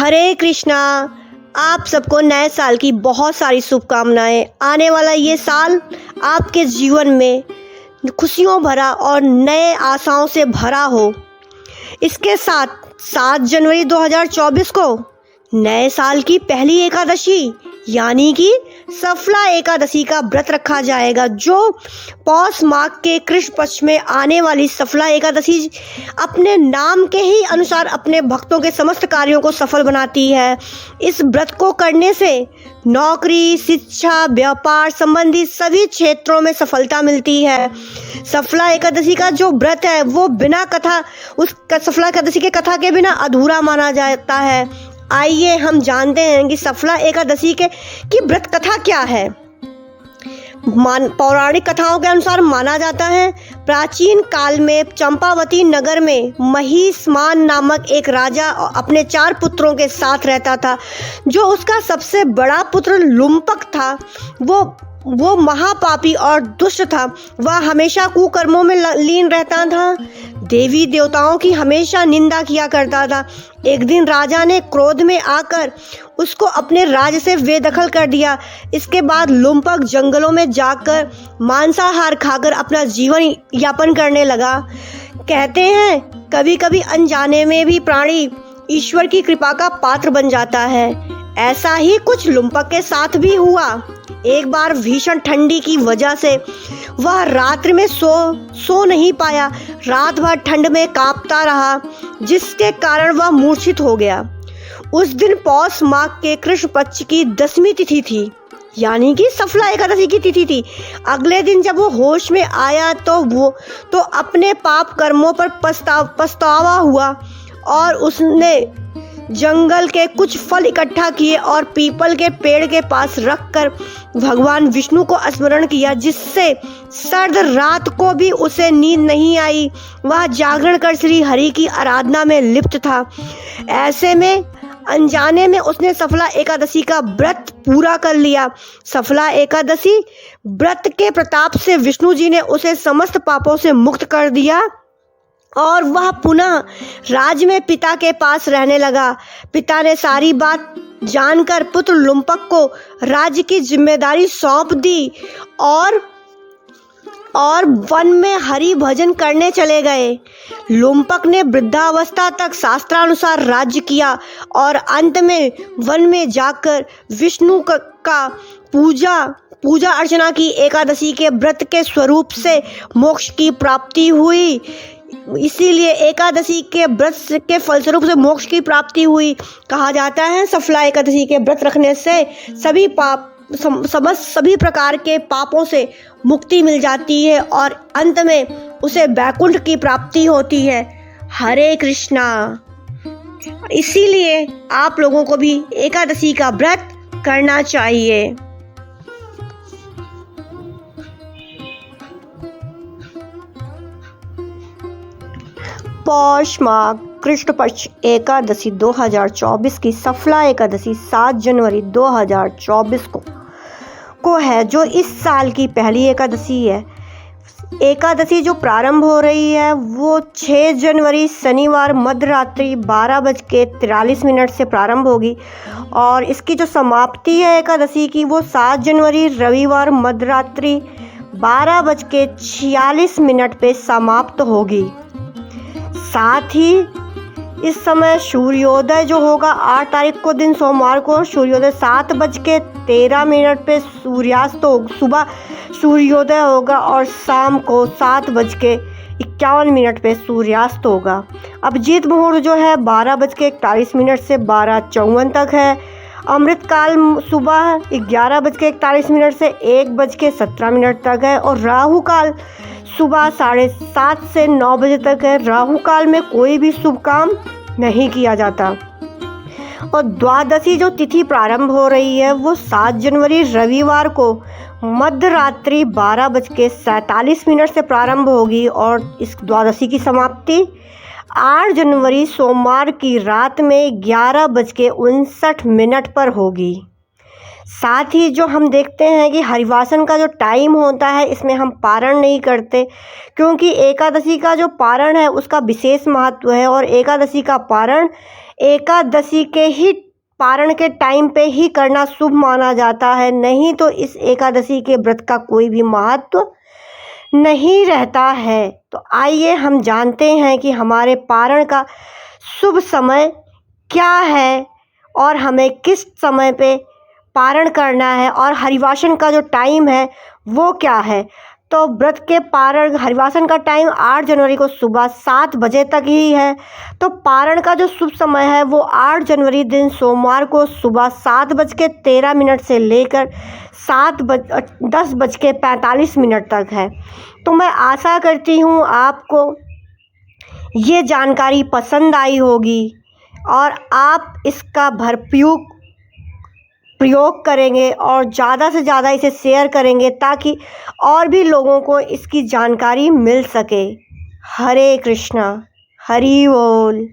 हरे कृष्णा। आप सबको नए साल की बहुत सारी शुभकामनाएं। आने वाला ये साल आपके जीवन में खुशियों भरा और नए आशाओं से भरा हो। इसके साथ 7 जनवरी 2024 को नए साल की पहली एकादशी यानी कि सफला एकादशी का व्रत रखा जाएगा, जो पौष माघ के कृष्ण पक्ष में आने वाली सफला एकादशी अपने नाम के ही अनुसार अपने भक्तों के समस्त कार्यों को सफल बनाती है। इस व्रत को करने से नौकरी, शिक्षा, व्यापार संबंधी सभी क्षेत्रों में सफलता मिलती है। सफला एकादशी का जो व्रत है वो बिना कथा उस सफला एकादशी के कथा के बिना अधूरा माना जाता है। आइए हम जानते हैं कि सफला एकादशी की व्रत कथा क्या है। पौराणिक कथाओं के अनुसार माना जाता है, प्राचीन काल में चंपावती नगर में महिष्मान नामक एक राजा अपने 4 पुत्रों के साथ रहता था। जो उसका सबसे बड़ा पुत्र लुम्पक था, वो महापापी और दुष्ट था। वह हमेशा कुकर्मों में लीन रहता था, देवी देवताओं की हमेशा निंदा किया करता था। एक दिन राजा ने क्रोध में आकर उसको अपने राज्य से बेदखल कर दिया। इसके बाद लुम्पक जंगलों में जाकर मांसाहार खाकर अपना जीवन यापन करने लगा। कहते हैं कभी कभी अनजाने में भी प्राणी ईश्वर की कृपा का पात्र बन जाता है। ऐसा ही कुछ लुम्पक के साथ भी हुआ। एक बार भीषण ठंडी की वजह से वह रात्रि में सो नहीं पाया। रात भर ठंड में कांपता रहा, जिसके कारण वह मूर्छित हो गया। उस दिन पौष माघ के कृष्ण पक्ष की 10वीं तिथि थी, यानी कि सफला एकादशी की तिथि थी। अगले दिन जब वो होश में आया तो अपने पाप कर्मों पर पछतावा हुआ और उसने जंगल के कुछ फल इकट्ठा किए और पीपल के पेड़ के पास रखकर भगवान विष्णु को स्मरण किया, जिससे सर्द रात को भी उसे नींद नहीं आई। वह जागरण कर श्री हरि की आराधना में लिप्त था। ऐसे में अनजाने में उसने सफला एकादशी का व्रत पूरा कर लिया। सफला एकादशी व्रत के प्रताप से विष्णु जी ने उसे समस्त पापों से मुक्त कर दिया और वह पुनः राज्य में पिता के पास रहने लगा। पिता ने सारी बात जानकर पुत्र लुम्पक को राज्य की जिम्मेदारी सौंप दी और वन में हरि भजन करने चले गए। लुम्पक ने वृद्धावस्था तक शास्त्रानुसार राज्य किया और अंत में वन में जाकर विष्णु का पूजा अर्चना की। एकादशी के व्रत के स्वरूप से मोक्ष की प्राप्ति हुई, इसीलिए एकादशी के व्रत के फलस्वरूप से मोक्ष की प्राप्ति हुई। कहा जाता है सफला एकादशी के व्रत रखने से सभी प्रकार के पापों से मुक्ति मिल जाती है और अंत में उसे वैकुंठ की प्राप्ति होती है। हरे कृष्णा। इसीलिए आप लोगों को भी एकादशी का व्रत करना चाहिए। पौष माघ कृष्ण पक्ष एकादशी 2024 की सफला एकादशी 7 जनवरी 2024 को है, जो इस साल की पहली एकादशी है। एकादशी जो प्रारंभ हो रही है वो 6 जनवरी शनिवार मध्यरात्रि 12:43 से प्रारंभ होगी और इसकी जो समाप्ति है एकादशी की वो 7 जनवरी रविवार मध्यरात्रि 12:46 पे समाप्त होगी। साथ ही इस समय सूर्योदय जो होगा 8 तारीख को दिन सोमवार को सूर्योदय 7:13 पे सूर्यास्त सुबह सूर्योदय होगा और शाम को 7:51 पे सूर्यास्त होगा। अभिजीत मुहूर्त जो है 12:41 से 12:54 तक है। अमृतकाल सुबह 11:41 से 1:17 तक है और राहु काल सुबह 7:30 से 9 बजे तक है। राहु काल में कोई भी शुभ काम नहीं किया जाता। और द्वादशी जो तिथि प्रारंभ हो रही है वो 7 जनवरी रविवार को मध्यरात्रि 12:47 से प्रारंभ होगी और इस द्वादशी की समाप्ति 8 जनवरी सोमवार की रात में 11:59 पर होगी। साथ ही जो हम देखते हैं कि हरिवासन का जो टाइम होता है इसमें हम पारण नहीं करते, क्योंकि एकादशी का जो पारण है उसका विशेष महत्व है और एकादशी का पारण एकादशी के ही पारण के टाइम पे ही करना शुभ माना जाता है, नहीं तो इस एकादशी के व्रत का कोई भी महत्व नहीं रहता है। तो आइए हम जानते हैं कि हमारे पारण का शुभ समय क्या है और हमें किस समय पे पारण करना है और हरिवासन का जो टाइम है वो क्या है। तो व्रत के पारण हरिवासन का टाइम 8 जनवरी को सुबह 7 बजे तक ही है। तो पारण का जो शुभ समय है वो 8 जनवरी दिन सोमवार को सुबह 7:13 से लेकर 10:45 तक है। तो मैं आशा करती हूँ आपको ये जानकारी पसंद आई होगी और आप इसका भरपूर प्रयोग करेंगे और ज़्यादा से ज़्यादा इसे शेयर करेंगे ताकि और भी लोगों को इसकी जानकारी मिल सके। हरे कृष्णा, हरि बोल।